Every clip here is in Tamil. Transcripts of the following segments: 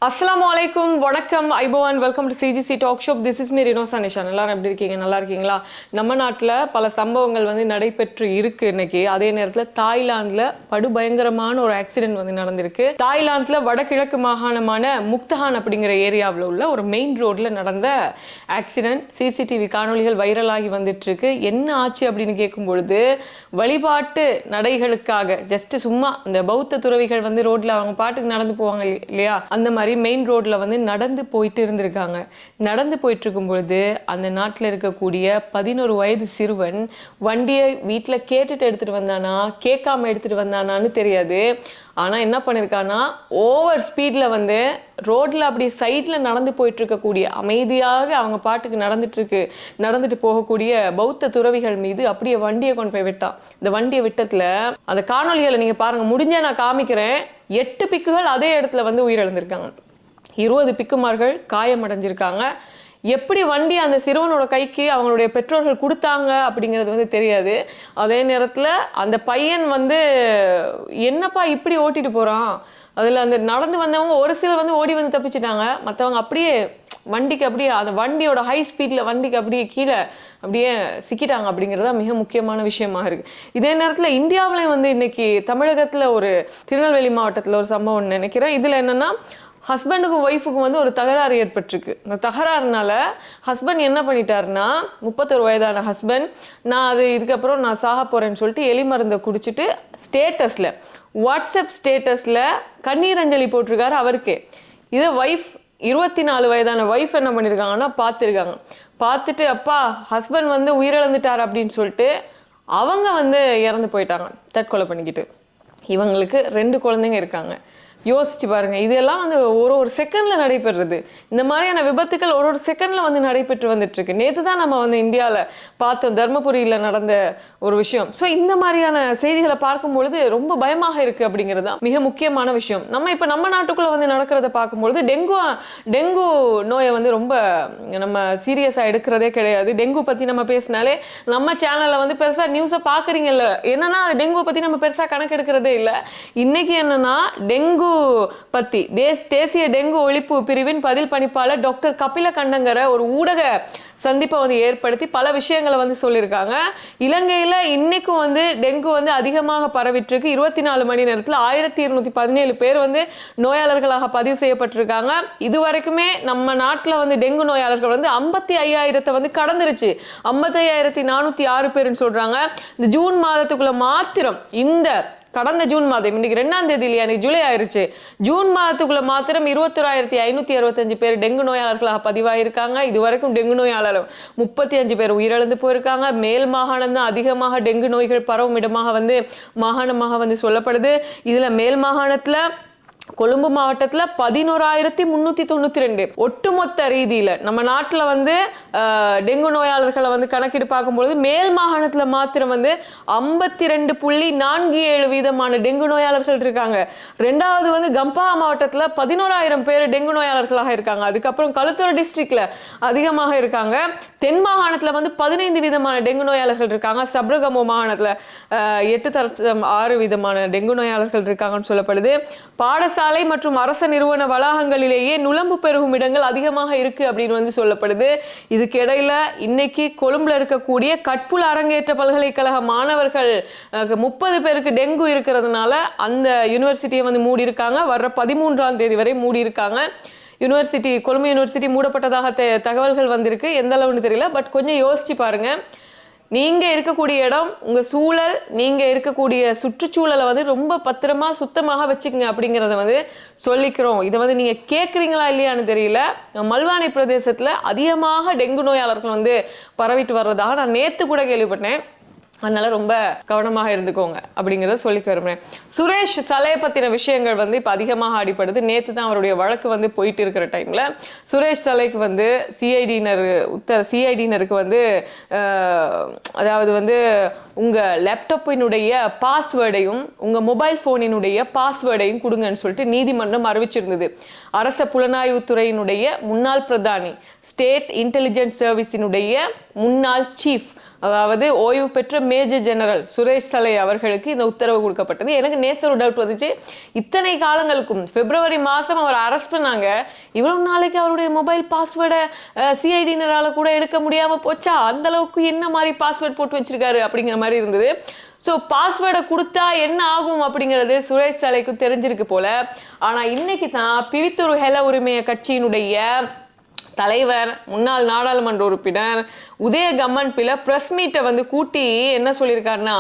அஸ்ஸலாமு அலைக்கும் வணக்கம் ஐபோவான் welcome to CGC talk shop. This is me Rinosa Nishan. எல்லாரும் எப்படி இருக்கீங்க? நல்லா இருக்கீங்களா? நம்ம நாட்டில் பல சம்பவங்கள் நடைபெற்று இருக்கு இன்னைக்கு. அதே நேரத்தில் தாய்லாந்தில் படுபயங்கரமான ஒரு ஆக்சிடென்ட் நடந்திருக்கு. தாய்லாந்தில் வடகிழக்கு மாகாணமான முக்தஹான் அப்படிங்கிற ஏரியாவில் உள்ள ஒரு மெயின் ரோட்ல நடந்த ஆக்சிடென்ட். சிசிடிவி காணொலிகள் வைரலாகி வந்துட்டு இருக்கு. என்ன ஆச்சு அப்படின்னு கேட்கும் பொழுது, வழிபாட்டு நடைகளுக்காக ஜஸ்ட் சும்மா இந்த பௌத்த துறவிகள் ரோட்ல அவங்க பாட்டுக்கு நடந்து போவாங்க இல்லையா, அந்த மாதிரி மெயின் ரோட்ல நடந்து போயிட்டு இருந்திருக்காங்க. நடந்து போயிட்டு இருக்கும் பொழுது அந்த நாட்டில் இருக்கக்கூடிய 11 வயது சிறுவன் வண்டியை வீட்டுல கேட்டுட்டு எடுத்துட்டு வந்தானா கேட்காம எடுத்துட்டு வந்தானான்னு தெரியாது. ஆனா என்ன பண்ணிருக்கானா, ஓவர் ஸ்பீட்ல ரோட்ல அப்படி சைட்ல நடந்து போயிட்டு இருக்கக்கூடிய, அமைதியாக அவங்க பாட்டுக்கு நடந்துட்டு போகக்கூடிய பௌத்த துறவிகள் மீது அப்படியே வண்டியை கொண்டு போய் விட்டான். இந்த வண்டியை விட்டத்துல அந்த காணொலிகளை நீங்க பாருங்க, முடிஞ்சா நான் காமிக்கிறேன். 8 பிக்குகள் அதே இடத்துல உயிரிழந்திருக்காங்க. 20 பிக்குமார்கள் காயமடைஞ்சிருக்காங்க. எப்படி வண்டி அந்த சிறுவனோட கைக்கு அவங்களுடைய பெற்றோர்கள் கொடுத்தாங்க அப்படிங்கிறது தெரியாது. அதே நேரத்தில் அந்த பையன் என்னப்பா இப்படி ஓட்டிட்டு போறான், அதில் அந்த நடந்து வந்தவங்க ஒரு சிலர் ஓடி தப்பிச்சிட்டாங்க. மற்றவங்க அப்படியே வண்டிக்கு அப்படியே அந்த வண்டியோட ஹை ஸ்பீடில் வண்டிக்கு அப்படியே கீழே அப்படியே சிக்கிட்டாங்க அப்படிங்கிறதா மிக முக்கியமான விஷயமாக இருக்கு. இதே நேரத்தில் இந்தியாவிலையும் இன்னைக்கு தமிழகத்தில் ஒரு திருநெல்வேலி மாவட்டத்தில் ஒரு சம்பவம் நினைக்கிறேன். இதில் என்னன்னா, ஹஸ்பண்டுக்கும் ஒய்ஃபுக்கும் ஒரு தகராறு ஏற்பட்டிருக்கு. இந்த தகராறுனால ஹஸ்பண்ட் என்ன பண்ணிட்டாருன்னா, 31 வயதான ஹஸ்பண்ட், நான் இதுக்கப்புறம் நான் சாக போறேன்னு சொல்லிட்டு எலி மருந்தை குடிச்சிட்டு ஸ்டேட்டஸ்ல, வாட்ஸ்அப் ஸ்டேட்டஸ்ல கண்ணீரஞ்சலி போட்டிருக்காரு அவருக்கு. இதை ஒய்ஃப், 24 வயதான ஒய்ஃப் என்ன பண்ணியிருக்காங்கன்னா பார்த்துருக்காங்க. பார்த்துட்டு அப்பா ஹஸ்பண்ட் உயிரிழந்துட்டார் அப்படின்னு சொல்லிட்டு அவங்க இறந்து போயிட்டாங்க தற்கொலை பண்ணிக்கிட்டு. இவங்களுக்கு 2 குழந்தைங்க இருக்காங்க. யோசிச்சு பாருங்க, இதெல்லாம் ஒரு செகண்ட்ல நடைபெறுறது. இந்த மாதிரியான விபத்துக்கள் ஒரு செகண்ட்ல நடைபெற்று வந்துட்டு இருக்கு. நேற்று தான் நம்ம இந்தியாவில் பார்த்தோம், தர்மபுரியில் நடந்த ஒரு விஷயம். ஸோ இந்த மாதிரியான செய்திகளை பார்க்கும் பொழுது ரொம்ப பயமாக இருக்கு அப்படிங்கிறது மிக முக்கியமான விஷயம். இப்போ நம்ம நாட்டுக்குள்ள நடக்கிறத பார்க்கும்பொழுது டெங்கு நோயை ரொம்ப நம்ம சீரியஸா எடுக்கிறதே கிடையாது. டெங்கு பத்தி நம்ம பேசினாலே நம்ம சேனல்ல பெருசா நியூஸை பாக்குறீங்கல்ல, என்னன்னா டெங்கு பத்தி நம்ம பெருசா கணக்கு எடுக்கிறதே இல்லை. இன்னைக்கு என்னன்னா, டெங்கு பத்தி தேசிய டெங்கு ஒழிப்பு பிரிவின் பதில் பணிப்பாளர் டாக்டர் கபில கண்டங்கர ஒரு ஊடக சந்திப்பை ஏற்படுத்தி பல விஷயங்களை சொல்லியிருக்காங்க. இலங்கையில இன்னைக்கும் டெங்கு அதிகமாக பரவிட்டு இருக்கு. 24 மணி நேரத்தில் 1217 பேர் நோயாளர்களாக பதிவு செய்யப்பட்டிருக்காங்க. இதுவரைக்குமே நம்ம நாட்டில் டெங்கு நோயாளர்கள் 55,000 கடந்துருச்சு. 55,406 பேருன்னு சொல்றாங்க. இந்த ஜூன் மாதத்துக்குள்ள மாத்திரம், இந்த கடந்த ஜூன் மாதம், இன்னைக்கு 2ஆம் தேதி இல்லையா, இன்னைக்கு ஜூலை ஆயிருச்சு, ஜூன் மாதத்துக்குள்ள மாத்திரம் 21,565 பேர் டெங்கு நோயாளர்களாக பதிவாயிருக்காங்க. இதுவரைக்கும் டெங்கு நோயாளர் 35 பேர் உயிரிழந்து போயிருக்காங்க. மேல் மாகாணம் தான் அதிகமாக டெங்கு நோய்கள் பரவும் இடமாக மாகாணமாக சொல்லப்படுது. இதுல மேல் மாகாணத்துல கொழும்பு மாவட்டத்தில் 11,392. ஒட்டுமொத்த ரீதியில் நம்ம நாட்டில் டெங்கு நோயாளர்களை கணக்கெடு பார்க்கும்பொழுது மேல் மாகாணத்தில் மாத்திரம் 52.47% டெங்கு நோயாளர்கள் இருக்காங்க. ரெண்டாவது கம்பா மாவட்டத்தில் 11,000 பேர் டெங்கு நோயாளர்களாக இருக்காங்க. அதுக்கப்புறம் களுத்துறை டிஸ்ட்ரிக்ட்ல அதிகமாக இருக்காங்க. தென் மாகாணத்தில் 15% டெங்கு நோயாளர்கள் இருக்காங்க. சப்ரகமோ மாகாணத்தில் 8.6% டெங்கு நோயாளர்கள் இருக்காங்கன்னு சொல்லப்படுது. பாடசாலை மற்றும் அரச நிறுவன வளாகங்களிலேயே நுளம்பு பெருகும் இடங்கள் அதிகமாக இருக்கு அப்படின்னு சொல்லப்படுது. இதுக்கு இடையில இன்னைக்கு கொழும்புல இருக்கக்கூடிய கட்புல அரங்கேற்ற பல்கலைக்கழக மாணவர்கள் 30 பேருக்கு டெங்கு இருக்கிறதுனால அந்த யூனிவர்சிட்டியை மூடி இருக்காங்க. வர்ற 13ஆம் தேதி வரை மூடி இருக்காங்க. யூனிவர்சிட்டி, கொழும்பு யூனிவர்சிட்டி மூடப்பட்டதாக தகவல்கள் வந்திருக்கு. எந்த அளவுன்னு தெரியல. பட் கொஞ்சம் யோசிச்சு பாருங்க, நீங்க இருக்கக்கூடிய இடம், உங்க சூழல், நீங்க இருக்கக்கூடிய சுற்றுச்சூழலை ரொம்ப பத்திரமா சுத்தமாக வச்சுக்கங்க அப்படிங்கிறத சொல்லிக்கிறோம். இதை நீங்க கேட்குறீங்களா இல்லையான்னு தெரியல. மல்வானை பிரதேசத்துல அதிகமாக டெங்கு நோயாளர்கள் பரவிட்டு வர்றதாக நான் நேத்து கூட கேள்விப்பட்டேன். அதனால ரொம்ப கவனமாக இருந்துக்கோங்க அப்படிங்கிறத சொல்லிக்க விரும்புறேன். சுரேஷ் சலையை பத்தின விஷயங்கள் இப்ப அதிகமாக அடிப்படுது. நேத்து தான் அவருடைய வழக்கு போயிட்டு இருக்கிற டைம்ல சுரேஷ் சலைக்கு சிஐடியினருக்கு அதாவது உங்கள் லேப்டாப்பினுடைய பாஸ்வேர்டையும் உங்கள் மொபைல் ஃபோனினுடைய பாஸ்வேர்டையும் கொடுங்கன்னு சொல்லிட்டு நீதிமன்றம் அறிவிச்சிருந்தது. அரச புலனாய்வுத்துறையினுடைய முன்னாள் பிரதானி, ஸ்டேட் இன்டெலிஜென்ஸ் சர்வீஸினுடைய முன்னாள் சீஃப், அதாவது ஓய்வு பெற்ற மேஜர் ஜெனரல் சுரேஷ் சலை அவர்களுக்கு இந்த உத்தரவு கொடுக்கப்பட்டது. எனக்கு நேற்று ஒரு டவுட் வந்துச்சு, இத்தனை காலங்களுக்கும் பிப்ரவரி மாதம் அவர் அரெஸ்ட் பண்ணாங்க, இவ்வளவு நாளைக்கு அவருடைய மொபைல் பாஸ்வேர்டை சிஐடியினரால் கூட எடுக்க முடியாமல் போச்சா? அந்த அளவுக்கு என்ன மாதிரி பாஸ்வேர்ட் போட்டு வச்சிருக்காரு அப்படிங்கிற மாதிரி இருந்தது. ஸோ பாஸ்வேர்டை கொடுத்தா என்ன ஆகும் அப்படிங்கிறது சுரேஷ் சலைக்கும் தெரிஞ்சிருக்கு போல. ஆனால் இன்னைக்கு தான் பிவித்துரு ஹெல உரிமைய கட்சியினுடைய தலைவர், முன்னாள் நாடாளுமன்ற உறுப்பினர் உதய கம்மன் பிள்ளை பிரஸ் மீட்டை வந்து கூட்டி என்ன சொல்லியிருக்காருன்னா,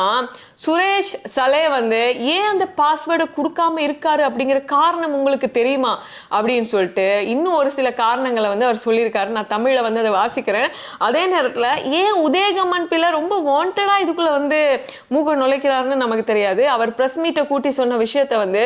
சுரேஷ் சலே வந்து ஏன் அந்த பாஸ்வேர்டை கொடுக்காம இருக்காரு அப்படிங்கிற காரணம் உங்களுக்கு தெரியுமா அப்படின்னு சொல்லிட்டு இன்னும் ஒரு சில காரணங்களை வந்து அவர் சொல்லியிருக்காரு. நான் தமிழில் வந்து அதை வாசிக்கிறேன். அதே நேரத்தில் ஏன் உதயகம்மன் பிள்ளை ரொம்ப வாண்டடா இதுக்குள்ள வந்து மூக்க நுழைக்கிறாருன்னு நமக்கு தெரியாது. அவர் பிரஸ் மீட்டை கூட்டி சொன்ன விஷயத்த வந்து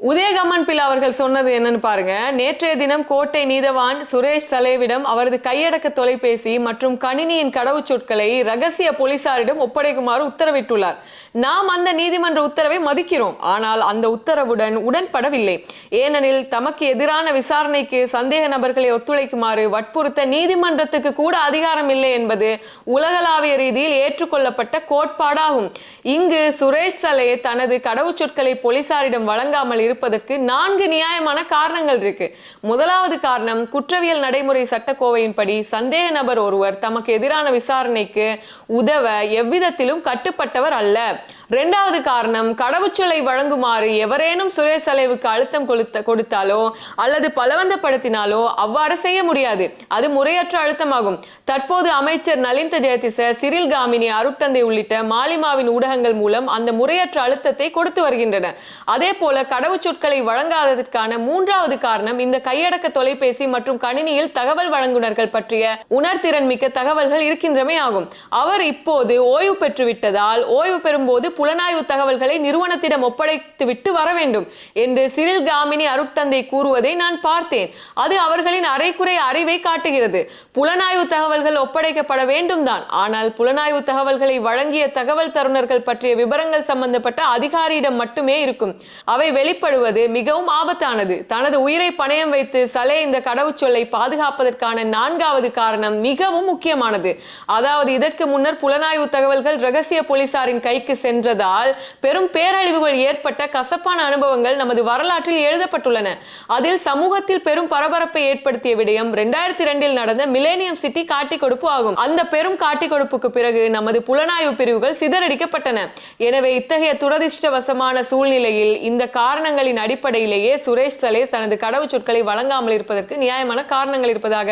உதயகம்மன் பிள்ளை அவர்கள் சொன்னது என்னன்னு பாருங்க. நேற்றைய தினம் கோட்டை நீதவான் சுரேஷ் சலேவிடம் அவரது கையடக்க தொலைபேசி மற்றும் கணினியின் கடவுச்சொற்களை ரகசிய போலீசாரிடம் ஒப்படைக்குமாறு உத்தரவிட்டுள்ளார். நாம் அந்த நீதிமன்ற உத்தரவை மதிக்கிறோம், ஆனால் அந்த உத்தரவுடன் உடன்படவில்லை. ஏனெனில் தமக்கு எதிரான விசாரணைக்கு சந்தேக நபர்களை ஒத்துழைக்குமாறு வற்புறுத்த நீதிமன்றத்துக்கு கூட அதிகாரம் இல்லை என்பது உலகளாவிய ரீதியில் ஏற்றுக்கொள்ளப்பட்ட கோட்பாடாகும். இங்கு சுரேஷ் சலே தனது கடவுச்சொற்களை போலீசாரிடம் வழங்காமல் இருப்பதற்கு 4 நியாயமான காரணங்கள் இருக்கு. முதலாவது காரணம், குற்றவியல் நடைமுறை சட்டக்கோவையின்படி சந்தேக நபர் ஒருவர் தமக்கு எதிரான விசாரணைக்கு உதவ எவ்விதத்திலும் கட்டுப்பட்டவர் அல்ல. இரண்டாவது காரணம், கடவுச்சொல்லை வழங்குமாறு எவரேனும் சுரேஷ் சலேவுக்கு அழுத்தம் கொடுத்தாலோ அல்லது பலவந்தப்படுத்தினாலோ அவ்வாறு செய்ய முடியாது. அது முறையற்ற அழுத்தமாகும். தற்போது அமைச்சர் நலிந்த ஜெயதிச, சிறில் காமினி, அருட்தந்தை உள்ளிட்ட மாலிமாவின் ஊடகங்கள் மூலம் அந்த முறையற்ற அழுத்தத்தை கொடுத்து வருகின்றனர். அதே போல கடவுச்சொற்களை வழங்காததற்கான மூன்றாவது காரணம், இந்த கையடக்க தொலைபேசி மற்றும் கணினியில் தகவல் வழங்குனர்கள் பற்றிய உணர்திறன் மிக்க தகவல்கள் இருக்கின்றமை ஆகும். அவர் இப்போது ஓய்வு பெற்று விட்டதால் ஓய்வு பெறும்போது புலனாய்வு தகவல்களை நிறுவனத்திடம் ஒப்படைத்து விட்டு வர வேண்டும் என்று சிறில் காமினி அருட்தந்தை கூறுவதை நான் பார்த்தேன். அது அவர்களின் அரைக்குறை அறிவை காட்டுகிறது. புலனாய்வு தகவல்கள் ஒப்படைக்கப்பட வேண்டும் தான், ஆனால் புலனாய்வு தகவல்களை வழங்கிய தகவல் தருணர்கள் பற்றிய விவரங்கள் சம்பந்தப்பட்ட அதிகாரியிடம் மட்டுமே இருக்கும். அவை வெளிப்படுவது மிகவும் ஆபத்தானது. தனது உயிரை பணயம் வைத்து சலே இந்த கடவுச்சொல்லை பாதுகாப்பதற்கான 4வது காரணம் மிகவும் முக்கியமானது. அதாவது இதற்கு முன்னர் புலனாய்வு தகவல்கள் ரகசிய போலீசாரின் கைக்கு சென்றதால் பெரும் பேரழிவுகள் ஏற்பட்ட கசப்பான அனுபவங்கள் நமது வரலாற்றில் எழுதப்பட்டுள்ளன. அதில் சமூகத்தில் பெரும் பரபரப்பை ஏற்படுத்திய விடயம் 2002இல் நடந்த மிலேனியம் சிட்டி காட்டிக்கொடுப்பு ஆகும். அந்த பெரும் காட்டிக்கொடுப்புக்கு பிறகு நமது புலனாய்வு பிரிவுகள் சிதறடிக்கப்பட்டன. எனவே இத்தகைய துரதிர்ஷ்டவசமான சூழ்நிலையில் இந்த காரணங்களின் அடிப்படையிலேயே சுரேஷ் சலே தனது கடவுச்சொற்களை வழங்காமல் இருப்பதற்கு நியாயமான காரணங்கள் இருப்பதாக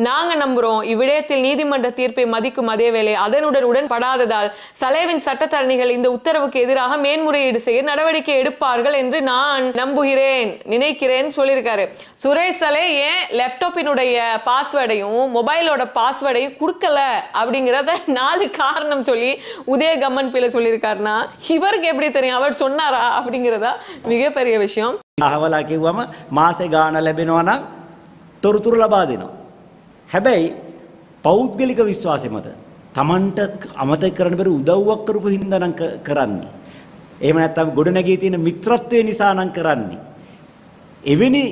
நாங்க நம்புறோம். இவ்விடயத்தில் நீதிமன்ற தீர்ப்பை மதிக்கும் அதேவேளை அதனுடன் உடன்படாததால் சலேவின் சட்டத்தரணிகள் இந்த உத்தரவுக்கு எதிராக மேன்முறையீடு செய்ய நடவடிக்கை எடுப்பார்கள் என்று நான் நம்புகிறேன், நினைக்கிறேன் சொல்லியிருக்காரு. சுரேஷ் சலே ஏன் லேப்டாப்பினுடைய பாஸ்வேர்டையும் மொபைலோட பாஸ்வேர்டையும் கொடுக்கல அப்படிங்கிறத 4 காரணம் சொல்லி உதய கம்மன் பிள்ளை சொல்லியிருக்காருன்னா இவருக்கு எப்படி தெரியும், அவர் சொன்னாரா அப்படிங்கிறதா மிகப்பெரிய விஷயம். අහවලා කිව්වම මාසේ ගාන ලැබෙනවා නම් තොරතුරු ලබා දෙනවා. හැබැයි පෞද්ගලික විශ්වාසය මත Tamanට අමතක කරන්න බැරි උදව්වක් කරපු හින්දා නම් කරන්නේ. එහෙම නැත්නම් ගොඩනැගී තියෙන මිත්‍රත්වය නිසා නම් කරන්නේ. එවැනි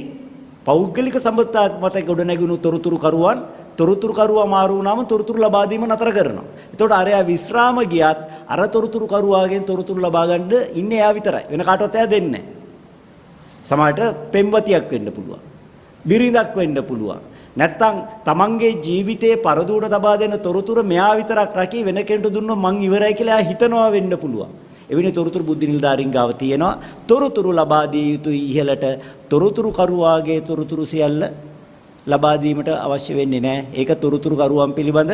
පෞද්ගලික සම්බන්ධතාවක් මත ගොඩනැගුණු තොරතුරු කරුවා මාරු වුණාම තොරතුරු ලබා දීම නතර කරනවා. එතකොට අරයා විශ්‍රාම ගියත් අර තොරතුරු කරුවාගෙන් තොරතුරු ලබා ගන්න ඉන්නේ එයා විතරයි. වෙන කාටවත් එයා දෙන්නේ නැහැ. සමහරට පෙම්වතියක් වෙන්න පුළුවන්. බිරිඳක් වෙන්න පුළුවන්. නැත්තම් තමන්ගේ ජීවිතයේ පරදුවට තබා දෙන තොරතුරු මෙයා විතරක් රකී වෙන කෙනෙකුට දුන්නොත් මං ඉවරයි කියලා හිතනවා වෙන්න පුළුවන්. එවැනි තොරතුරු බුද්ධි නිලධාරීන් ගාව තියෙනවා. තොරතුරු ලබා දිය යුතුයි ඉහළට. තොරතුරු කරුවාගේ තොරතුරු සියල්ල ලබා දීමට අවශ්‍ය වෙන්නේ නැහැ. ඒක තොරතුරු කරුවන් පිළිබඳ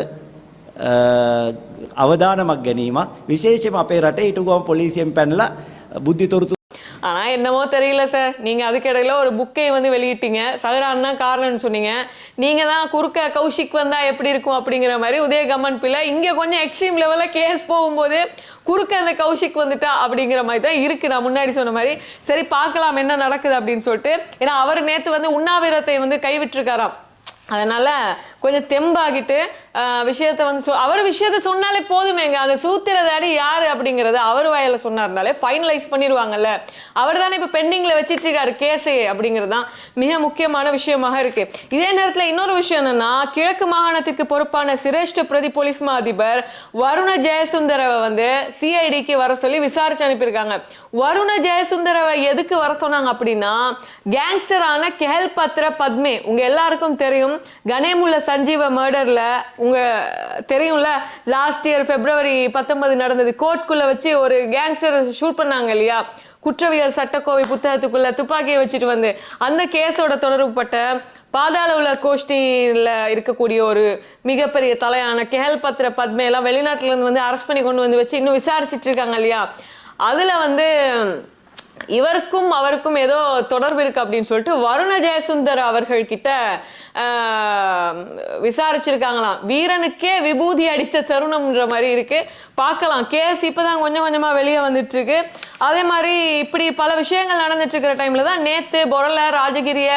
අවධානමක් ගැනීමක්. විශේෂයෙන්ම අපේ රටේ ඊටුගම පොලිසියෙන් පැනලා බුද්ධි තොරතුරු. ஆனால் என்னமோ தெரியல சார், நீங்கள் அதுக்கிடையில் ஒரு புக்கை வந்து வெளியிட்டீங்க, சஹரான் தான் காரணம்னு சொன்னீங்க. நீங்கள் தான் குறுக்க கௌஷிக் வந்தால் எப்படி இருக்கும் அப்படிங்கிற மாதிரி உதய கம்மன் பிள்ளை இங்கே கொஞ்சம் எக்ஸ்ட்ரீம் லெவலில் கேஸ் போகும்போது குறுக்க அந்த கௌஷிக் வந்துட்டா அப்படிங்கிற மாதிரி தான் இருக்குது. நான் முன்னாடி சொன்ன மாதிரி சரி பார்க்கலாம் என்ன நடக்குது அப்படின்னு சொல்லிட்டு. ஏன்னா அவர் நேற்று வந்து உண்ணாவிரத்தை வந்து கைவிட்டிருக்காராம். அதனால கொஞ்சம் தெம்பாகிட்டு விஷயத்த வந்து அவர் விஷயத்த சொன்னாலே போதுமேங்க. அந்த சூத்திரதாரி யாரு அப்படிங்கறத அவர் வாயில சொன்னார்னாலே ஃபைனலைஸ் பண்ணிடுவாங்கல்ல. அவர் தானே இப்ப பெண்டிங்ல வச்சிட்டு இருக்காரு கேஸே அப்படிங்கறதுதான் மிக முக்கியமான விஷயமாக இருக்கு. இதே நேரத்துல இன்னொரு விஷயம் என்னன்னா, கிழக்கு மாகாணத்துக்கு பொறுப்பான சிரேஷ்ட பிரதி போலீஸ் மா அதிபர் வருண ஜெயசுந்தரவை வந்து சிஐடிக்கு வர சொல்லி விசாரிச்சு அனுப்பியிருக்காங்க. வருண ஜெயசுந்தரவை எதுக்கு வர சொன்னாங்க அப்படின்னா, கேங்ஸ்டரான கெஹல் பத்ர பத்மே, உங்க எல்லாருக்கும் தெரியும், கனேமுல்ல சஞ்சீவ மர்டர்ல உங்க தெரியும்ல, லாஸ்ட் இயர் February 19 நடந்தது. கோர்ட்குள்ள வச்சு ஒரு கேங்ஸ்டர் ஷூட் பண்ணாங்க இல்லையா, குற்றவியல் சட்டக்கோவை புத்தகத்துக்குள்ள துப்பாக்கியை வச்சுட்டு வந்து, அந்த கேஸோட தொடர்புப்பட்ட பாதாள உள்ள கோஷ்டியில இருக்கக்கூடிய ஒரு மிகப்பெரிய தலையான கெஹல் பத்ர பத்மே எல்லாம் வெளிநாட்டுல இருந்து வந்து அரெஸ்ட் பண்ணி கொண்டு வந்து வச்சு இன்னும் விசாரிச்சுட்டு இருக்காங்க இல்லையா. அதுல வந்து இவருக்கும் அவருக்கும் ஏதோ தொடர்பு இருக்கு அப்படின்னு சொல்லிட்டு வருண ஜெயசுந்தர் அவர்கள் கிட்ட விசாரிச்சிருக்காங்களாம். வீரனுக்கே விபூதி அடித்த தருணம்ன்ற மாதிரி இருக்கு. பார்க்கலாம், கேஸ் இப்பதான் கொஞ்சம் கொஞ்சமா வெளியே வந்துட்டு இருக்கு. அதே மாதிரி இப்படி பல விஷயங்கள் நடந்துட்டு இருக்கிற டைம்ல தான் நேத்து பொருள ராஜகிரிய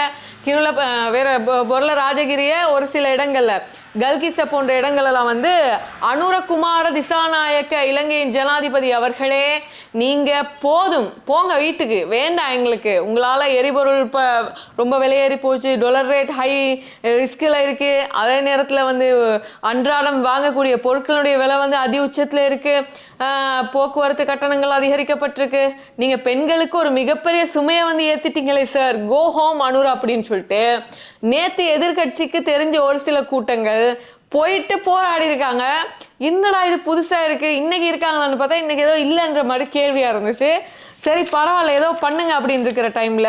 கிருள வேற பொருள ராஜகிரிய ஒரு சில இடங்கள்ல கல்கிச போன்ற இடங்களெல்லாம் வந்து அனுரகுமார திசாநாயக்க இலங்கையின் ஜனாதிபதி அவர்களே, நீங்க போதும் போங்க வீட்டுக்கு, வேண்டாம் எங்களுக்கு, உங்களால எரிபொருள் ரொம்ப விலையேறி போச்சு, டாலர் ரேட் ஹை ரிஸ்கில் இருக்கு, அதே நேரத்துல வந்து அன்றாடம் வாங்கக்கூடிய பொருட்களுடைய விலை வந்து அதி உச்சத்துல இருக்கு, போக்குவரத்து கட்டணங்கள் அதிகரிக்கப்பட்டிருக்கு, நீங்க பெண்களுக்கு ஒரு மிகப்பெரிய சுமையை வந்து ஏத்திட்டீங்களே சார், கோ ஹோம் அனுரா அப்படின்னு சொல்லிட்டு நேத்து எதிர்கட்சிக்கு தெரிஞ்ச ஒரு சில கூட்டங்கள் போயிட்டு போராடி இருக்காங்க. என்னடா இது புதுசா இருக்கு, இன்னைக்கு இருக்காங்களான்னு பார்த்தா இன்னைக்கு ஏதோ இல்லைன்ற மாதிரி கேள்வியா இருந்துச்சு. சரி பரவாயில்ல, ஏதோ பண்ணுங்க அப்படின்னு இருக்கிற டைம்ல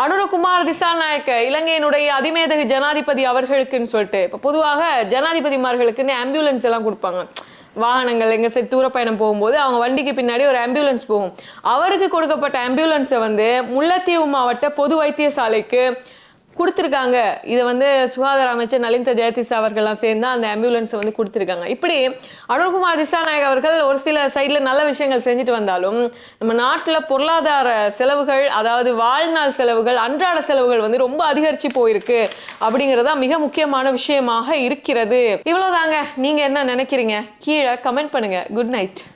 அனுரகுமார் திசாநாயக்க இலங்கையினுடைய அதிமேதகு ஜனாதிபதி அவர்களுக்குன்னு சொல்லிட்டு, இப்போ பொதுவாக ஜனாதிபதிமார்களுக்குன்னு ஆம்புலன்ஸ் எல்லாம் கொடுப்பாங்க. வாகனங்கள் எங்க சரி தூர பயணம் போகும்போது அவங்க வண்டிக்கு பின்னாடி ஒரு ஆம்புலன்ஸ் போகும். அவருக்கு கொடுக்கப்பட்ட ஆம்புலன்ஸை வந்து முல்லைத்தீவு மாவட்ட பொது வைத்தியசாலைக்கு கொடுத்துருக்காங்க. இதை வந்து சுகாதார அமைச்சர் நலிந்த ஜெயதிசா அவர்கள்லாம் சேர்ந்து அந்த ஆம்புலன்ஸை வந்து கொடுத்துருக்காங்க. இப்படி அனுர்குமார் திசாநாயக் அவர்கள் ஒரு சில சைடில் நல்ல விஷயங்கள் செஞ்சுட்டு வந்தாலும் நம்ம நாட்டில் பொருளாதார செலவுகள், அதாவது வாழ்நாள் செலவுகள், அன்றாட செலவுகள் வந்து ரொம்ப அதிகரிச்சு போயிருக்கு அப்படிங்கிறதா மிக முக்கியமான விஷயமாக இருக்கிறது. இவ்வளவுதாங்க. நீங்க என்ன நினைக்கிறீங்க? கீழே கமெண்ட் பண்ணுங்க. Good night.